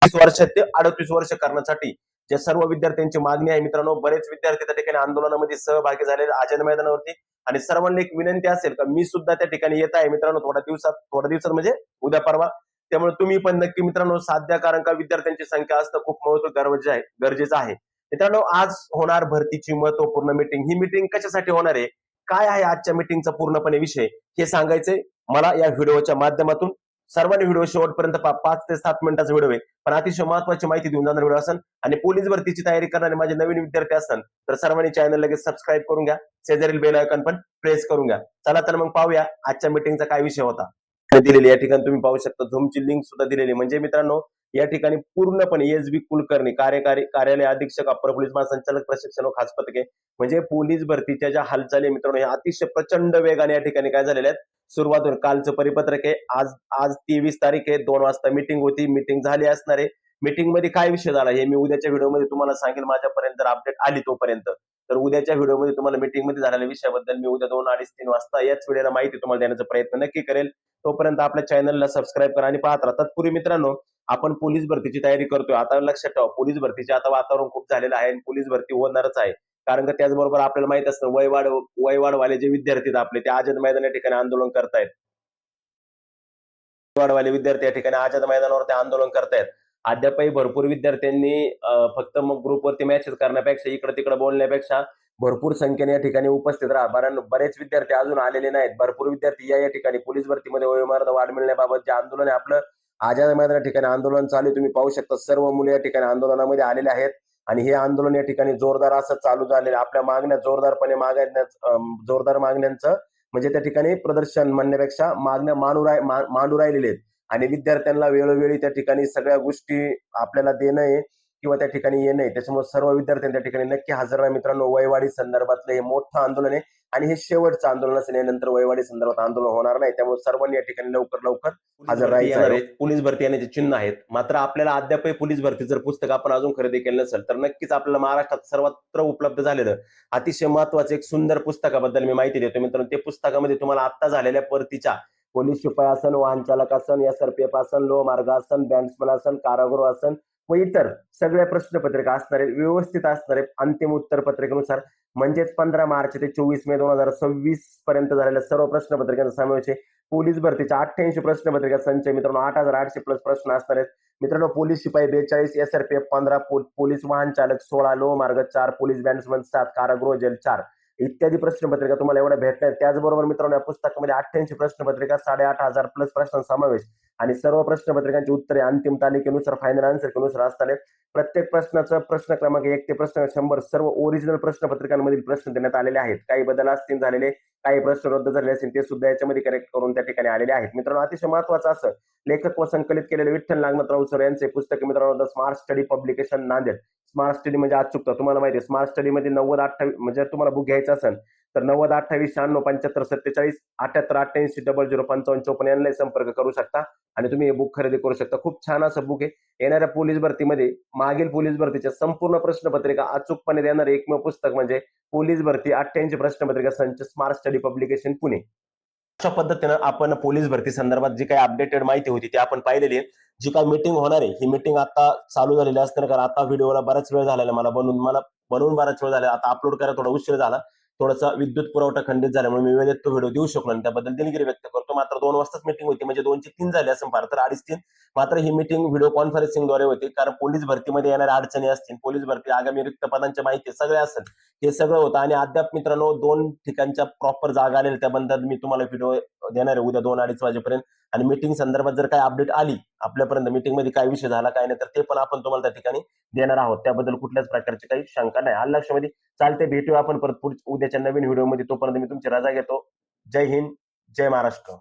30 वर्ष ते 38 वर्ष करण्यासाठी ज्या सर्व विद्यार्थ्यांची मागणी आहे मित्रांनो, बरेच विद्यार्थी त्या ठिकाणी आंदोलनामध्ये सहभागी झालेले आझाद मैदानावरती. आणि सर्वांना एक विनंती असेल का मी सुद्धा त्या ठिकाणी येत आहे मित्रांनो, थोड्या दिवसात म्हणजे उद्या परवा. त्यामुळे तुम्ही पण नक्की मित्रांनो साथ द्या, कारण का विद्यार्थ्यांची संख्या असणं खूप गरजेचं आहे. मित्रांनो, आज होणार भरतीची महत्वपूर्ण मीटिंग. ही मीटिंग कशासाठी होणार आहे, काय आहे आजच्या मीटिंगचा पूर्णपणे विषय, हे सांगायचंय मला या व्हिडिओच्या माध्यमातून. सर्वांनी व्हिडिओ शेवटपर्यंत 5 ते 7 मिनिटाचा व्हिडिओ आहे, पण अतिशय महत्वाची माहिती देऊन जाणार व्हिडिओ असेल. आणि पोलीस भरतीची तयारी करणारे माझे नवीन विद्यार्थी असतात तर सर्वांनी चॅनल लगेच सबस्क्राईब करून घ्या, शेजारील बेल आयकॉन पण प्रेस करून घ्या. चला तर मग पाहूया आजच्या मीटिंगचा काय विषय होता. दिलेली या ठिकाणी तुम्ही पाहू शकता, झूमची लिंक सुद्धा दिलेली. म्हणजे मित्रांनो, या ठिकाणी पूर्णपणे एस बी कुलकर्णी कार्यकारी कार्यालय अधीक्षक अप्पर पोलीस महासंचालक प्रशिक्षण व खास पथके, म्हणजे पोलीस भरतीच्या ज्या हालचाली मित्रांनो या अतिशय प्रचंड वेगाने या ठिकाणी काय झालेल्या आहेत, सुरुवात होईल. कालचं परिपत्रक आहे. आज 23 तारीख आहे, 2 वाजता मीटिंग होती, मीटिंग झाली असणार आहे. मीटिंग मध्ये काय विषय झाला हे मी उद्याच्या व्हिडिओमध्ये तुम्हाला सांगेल, माझ्यापर्यंत जर अपडेट आली तोपर्यंत. तर उद्याच्या व्हिडिओमध्ये तुम्हाला मीटिंग मध्ये झालेल्या विषयाबद्दल मी उद्या 2, 2:30, 3 वाजता याच व्हिडिओला माहिती तुम्हाला देण्याचा प्रयत्न नक्की करेल. तोपर्यंत आपल्या चॅनलला सबस्क्राईब करा आणि पाहत राहा. तत्पूर्वी मित्रांनो, आपण पोलीस भरतीची तयारी करतोय. आता लक्षात ठेवा, पोलीस भरतीचे आता वातावरण खूप झालेलं आहे आणि पोलीस भरती होणारच आहे. कारण का त्याचबरोबर आपल्याला माहित असतं वयवाढवाले जे विद्यार्थी आहेत आपले, ते आझाद मैदान या ठिकाणी आंदोलन करतायत. वाढवाले विद्यार्थी या ठिकाणी आझाद मैदानावरती आंदोलन करतायत. अद्यापही भरपूर विद्यार्थ्यांनी फक्त मग ग्रुपवरती मेसेज करण्यापेक्षा, इकडे तिकडे बोलण्यापेक्षा भरपूर संख्येने या ठिकाणी उपस्थित राहा. बरेच विद्यार्थी अजून आलेले नाहीत. भरपूर विद्यार्थी या ठिकाणी पोलीस भरतीमध्ये वयोमर्यादा वाढ मिळण्याबाबत जे आंदोलन आहे आपलं आझाद मैदान या ठिकाणी आंदोलन चालू आहे. तुम्ही पाहू शकता सर्व मुले या ठिकाणी आंदोलनामध्ये आलेले आहेत आणि हे आंदोलन या ठिकाणी जोरदार असं चालू झालेलं. आपल्या मागण्या जोरदारपणे जोरदार मागण्यांचं म्हणजे त्या ठिकाणी प्रदर्शन म्हणण्यापेक्षा मागण्या मांडू राहिलेले आहेत. आणि विद्यार्थ्यांना वेळोवेळी त्या ठिकाणी सगळ्या गोष्टी आपल्याला देणं आहे किंवा त्या ठिकाणी येणं आहे. त्याच्यामुळे सर्व विद्यार्थ्यांनी त्या ठिकाणी नक्की हजर राहा मित्रांनो. वयवाढी संदर्भातलं हे मोठं आंदोलन आहे आणि हे शेवटचं आंदोलन असेल. यानंतर वयवाढी संदर्भात आंदोलन होणार नाही. त्यामुळे सर्वांनी या ठिकाणी लवकर हजर राहायचं. पोलीस भरती येण्याचे चिन्ह आहेत. मात्र आपल्याला अद्यापही पोलीस भरती जर पुस्तक आपण अजून खरेदी केलं नसेल तर नक्कीच आपल्याला महाराष्ट्रात सर्वत्र उपलब्ध झालेलं अतिशय महत्वाचं एक सुंदर पुस्तकाबद्दल मी माहिती देतो मित्रांनो. ते पुस्तकामध्ये तुम्हाला आता झालेल्या भरतीच्या पोलीस शिपाई आसन, वाहन चालक आसन, एसआरपीएफ आसन, लोह मार्ग आसन, बँड्समन आसन, कारागृह आसन व इतर सगळ्या प्रश्नपत्रिका असणारे व्यवस्थित असणारे अंतिम उत्तर पत्रिकेनुसार, म्हणजेच 15 मार्च ते 24 मे 2026 पर्यंत झालेल्या सर्व प्रश्नपत्रिकांचा समावेश आहे. पोलीस भरतीच्या 88 प्रश्नपत्रिका संच मित्रांनो, 8,800 प्लस प्रश्न असणार आहेत मित्रांनो. पोलीस शिपाई 42, एसआरपीएफ 15, पोलीस वाहन चालक 16, लोह मार्ग 4, पोलीस बँड्समन 7, कारागृह जेल 4 इत्यादी प्रश्नपत्रिका तुम्हाला एवढ्या भेटणार. त्याचबरोबर मित्रांनो, या पुस्तकामध्ये 88 प्रश्नपत्रिका, 8,500 प्लस प्रश्नांचा समावेश आणि सर्व प्रश्नपत्रिकांची उत्तरे अंतिम तालिकेनुसार फायनल आन्सर नुसार असतात. प्रत्येक प्रश्नाचं प्रश्न क्रमांक 1 ते प्रश्न 100 सर्व ओरिजिनल प्रश्नपत्रिकांमधील प्रश्न देण्यात आलेले आहेत. काही बदल असतील झालेले, काही प्रश्न रद्द झाले असतील ते सुद्धा याच्यामध्ये करेक्ट करून त्या ठिकाणी आलेले आहेत मित्रांनो. अतिशय महत्वाचं असं लेखक व संकलित केलेले विठ्ठल नागनाथराव सर यांचे पुस्तक मित्रांनो, the smart study publication, Nanded. Smart study म्हणजे अचूकता. तुम्हाला माहिती आहे स्मार्ट स्टडी मध्ये 90-28 म्हणजे तुम्हाला बुक घ्यायचं असेल तर 90-28 96 75 47 78 88 00 55 54 यांना संपर्क करू शकता आणि तुम्ही हे बुक खरेदी करू शकता. खूप छान असं बुक आहे. येणाऱ्या पोलीस भरतीमध्ये मागील पोलीस भरतीच्या संपूर्ण प्रश्नपत्रिका अचूकपणे देणारे एकमेव पुस्तक म्हणजे पोलीस भरती 88 प्रश्नपत्रिका संच, स्मार्ट स्टडी पब्लिकेशन, पुणे. अशा पद्धतीनं आपण पोलीस भरती संदर्भात जी काही अपडेटेड माहिती होती ती आपण पाहिलेली आहे. जी काही मीटिंग होणार आहे ही मीटिंग आता चालू झालेली असणार, कारण आता व्हिडिओला बराच वेळ झालेला, मला बनवून बराच वेळ झाला. आता अपलोड करायला थोडा उशीर झाला, थोडासा विद्युत पुरवठा खंडित झाल्यामुळे मी वेळेत तो व्हिडिओ देऊ शकलो आणि त्याबद्दल दिलगिरी व्यक्त करतो. मात्र 2 वाजताच मीटिंग होती, म्हणजे 2 ची 3 झाली असं फार तर 2:30-3. मात्र ही मीटिंग व्हिडिओ कॉन्फरन्सिंगद्वारे होती, कारण पोलीस भरतीमध्ये येणाऱ्या अडचणी असतील, पोलीस भरती आगामी रिक्त पदांच्या माहिती सगळे असेल, हे सगळं होतं. आणि अद्याप मित्रांनो 2 ठिकाणच्या प्रॉपर जागा आलेल्या त्याबद्दल मी तुम्हाला व्हिडिओ देणार आहे उद्या 2-2:30 वाजेपर्यंत. आणि मीटिंग संदर्भात जर काही अपडेट आली आपल्यापर्यंत, मीटिंग मध्ये काय विषय झाला काय नाही, तर ते पण आपण तुम्हाला त्या ठिकाणी देणार आहोत. त्याबद्दल कुठल्याच प्रकारची काही शंका नाही. आलं लक्षामध्ये? चालते, भेटूया आपण परत उद्याच्या नवीन व्हिडिओमध्ये. तोपर्यंत मी तुमची रजा घेतो. जय हिंद, जय महाराष्ट्र.